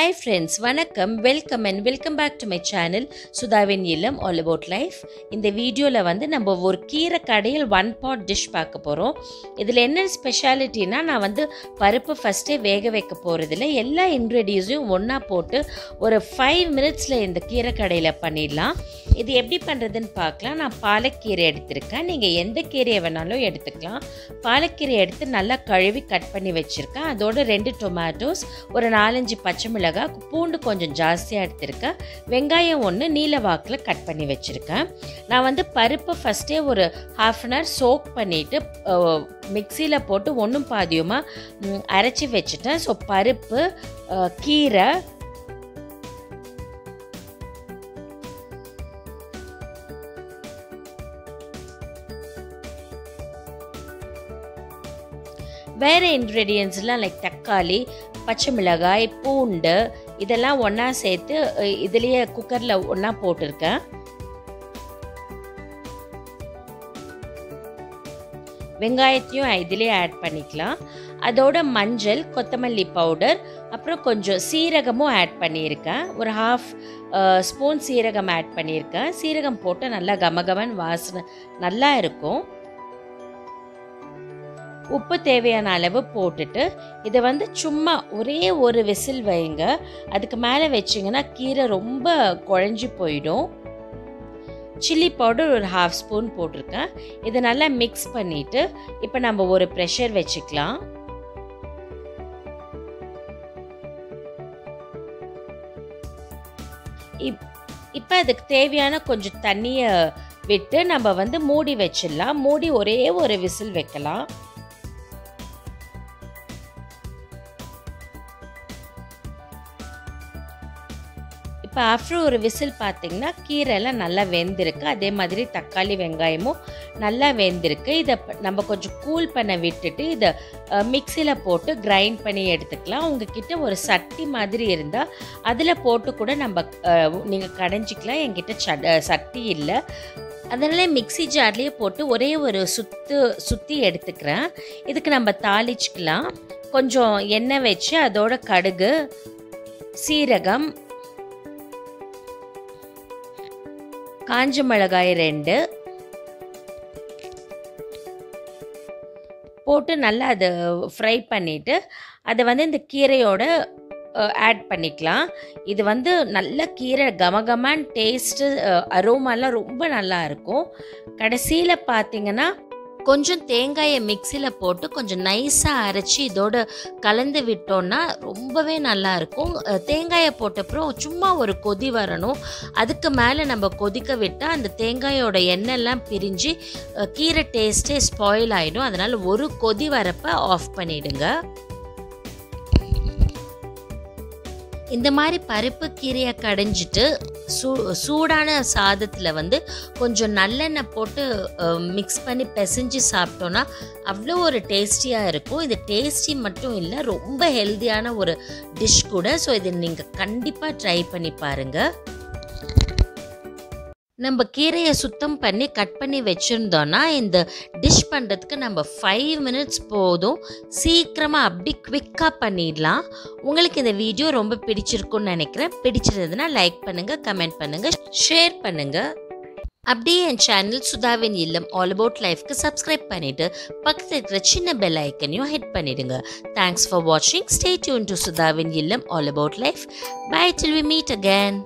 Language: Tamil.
Hi friends, வணக்கம், welcome back to my channel சுதாவின் இல்லம் all about life. இந்த வீடியோல நம்ம ஒரு கீரை கடையில் one pot dish பார்க்க போறோம். இதுல என்ன ஸ்பெஷாலிட்டினா நான் பருப்பு ஃபர்ஸ்டே வேக வைக்க போறதில்ல. எல்லா இன்கிரிடியன்ட்ஸையும் ஒண்ணா போட்டு ஒரு 5 minutesல இந்த கீரை கடையில பண்ணிடலாம். இது எப்படி பண்றதுன்னு பார்க்கலாம். நான் பாலக்கீரை எடுத்துர்க்கேன். நீங்க எந்த கீரையை வேணாலும் எடுத்துக்கலாம். பாலக்கீரை எடுத்து நல்லா கழுவி கட் பண்ணி வச்சிருக்கேன். அதோட 2 tomatoes, ஒரு 4-5 பச்சை மிளகாய், பூண்டு கொஞ்சம் ஜாஸ்தியாக எடுத்திருக்கேன். வெங்காயம் ஒன்று நீல வாக்கில் கட் பண்ணி வச்சுருக்கேன். நான் பருப்பு ஃபஸ்ட்டே ஒரு ½ an hour சோக் பண்ணிவிட்டு மிக்சியில் போட்டு ஒன்றும் பாதியுமாக அரைச்சி வச்சுட்டேன். ஸோ பருப்பு, கீரை, வேறு இன்க்ரீடியன்ஸ்லாம் லைக் தக்காளி, பச்சை மிளகாய், பூண்டு இதெல்லாம் ஒன்றா சேர்த்து இதுலேயே குக்கரில் ஒன்றா போட்டிருக்கேன். வெங்காயத்தையும் இதிலே ஆட் பண்ணிக்கலாம். அதோட மஞ்சள், கொத்தமல்லி பவுடர், அப்புறம் கொஞ்சம் சீரகமும் ஆட் பண்ணியிருக்கேன். ஒரு ½ ஸ்பூன் சீரகம் ஆட் பண்ணியிருக்கேன். சீரகம் போட்டு நல்லா கமகமன் வாசனை நல்லா இருக்கும். உப்பு தேவையான அளவு போட்டுட்டு இதை சும்மா ஒரே ஒரு விசில் வைங்க. அதுக்கு மேலே வச்சிங்கன்னா கீரை ரொம்ப குழஞ்சி போயிடும். சில்லி பவுடர் ஒரு ½ ஸ்பூன் போட்டிருக்கேன். இதை நல்லா மிக்ஸ் பண்ணிவிட்டு இப்போ நம்ம ஒரு ப்ரெஷர் வச்சுக்கலாம். இப்போ அதுக்கு தேவையான கொஞ்சம் தண்ணியை விட்டு நம்ம மூடி வச்சிடலாம். மூடி ஒரே ஒரு விசில் வைக்கலாம். இப்போ ஆஃப்டர் ஒரு விசில் பார்த்திங்கன்னா கீரைலாம் நல்லா வெந்திருக்கு. அதே மாதிரி தக்காளி வெங்காயமும் நல்லா வெந்திருக்கு. இதை நம்ம கொஞ்சம் கூல் பண்ண விட்டுட்டு இதை மிக்சியில் போட்டு கிரைண்ட் பண்ணி எடுத்துக்கலாம். உங்ககிட்ட ஒரு சட்டி மாதிரி இருந்தால் அதில் போட்டு கூட நீங்கள் கடைஞ்சிக்கலாம். என்கிட்ட சட்டி இல்லை, அதனால மிக்சி ஜார்லேயே போட்டு ஒரே ஒரு சுற்றி எடுத்துக்கிறேன். இதுக்கு நம்ம தாளிச்சிக்கலாம். கொஞ்சம் எண்ணெய் வச்சு அதோட கடுகு, சீரகம், காஞ்ச மிளகாய் 2 போட்டு நல்லா அதை ஃப்ரை பண்ணிவிட்டு அதை இந்த கீரையோட ஆட் பண்ணிக்கலாம். இது நல்ல கீரை கமகமான டேஸ்ட்டு, அரோமாலாம் ரொம்ப நல்லா இருக்கும். கடைசியில் பார்த்திங்கன்னா கொஞ்சம் தேங்காயை மிக்சியில் போட்டு கொஞ்சம் நைஸாக அரைச்சி இதோட கலந்து விட்டோன்னா ரொம்பவே நல்லாயிருக்கும். தேங்காயை போட்டப்புறம் சும்மா ஒரு கொதி வரணும். அதுக்கு மேலே நம்ம கொதிக்க விட்டால் அந்த தேங்காயோட எண்ணெய்லாம் பிரிஞ்சு கீரை டேஸ்ட்டே ஸ்பாயில் ஆகிடும். அதனால் ஒரு கொதி வரப்போ ஆஃப் பண்ணிவிடுங்க. இந்த மாதிரி பருப்பு கீரையை கடைஞ்சிட்டு சூடான சாதத்தில் கொஞ்சம் நல்லெண்ணெய் போட்டு மிக்ஸ் பண்ணி பிசைஞ்சு சாப்பிட்டோன்னா அவ்வளோ ஒரு டேஸ்டியாக இருக்கும். இது டேஸ்டி மட்டும் இல்லை, ரொம்ப ஹெல்த்தியான ஒரு டிஷ் கூட. ஸோ இதை நீங்கள் கண்டிப்பாக ட்ரை பண்ணி பாருங்கள். நம்ம கீரையை சுத்தம் பண்ணி கட் பண்ணி வச்சுருந்தோன்னா இந்த டிஷ் பண்ணுறதுக்கு நம்ம 5 minutes போதும். சீக்கிரமாக அப்படி குவிக்காக பண்ணிடலாம். உங்களுக்கு இந்த வீடியோ ரொம்ப பிடிச்சிருக்குன்னு நினைக்கிறேன். பிடிச்சிருந்ததுன்னா லைக் பண்ணுங்கள், கமெண்ட் பண்ணுங்கள், ஷேர் பண்ணுங்கள். அப்படியே என் சேனல் சுதாவின் இல்லம் ஆல் அபவுட் லைஃப்க்கு சப்ஸ்கிரைப் பண்ணிவிட்டு பக்கத்தில் இருக்கிற சின்ன பெல் ஐக்கனையும் ஹிட் பண்ணிவிடுங்க. தேங்க்ஸ் ஃபார் வாட்சிங். ஸ்டே டியூன் டு சுதாவின் இல்லம் all about life. Bye till we meet again.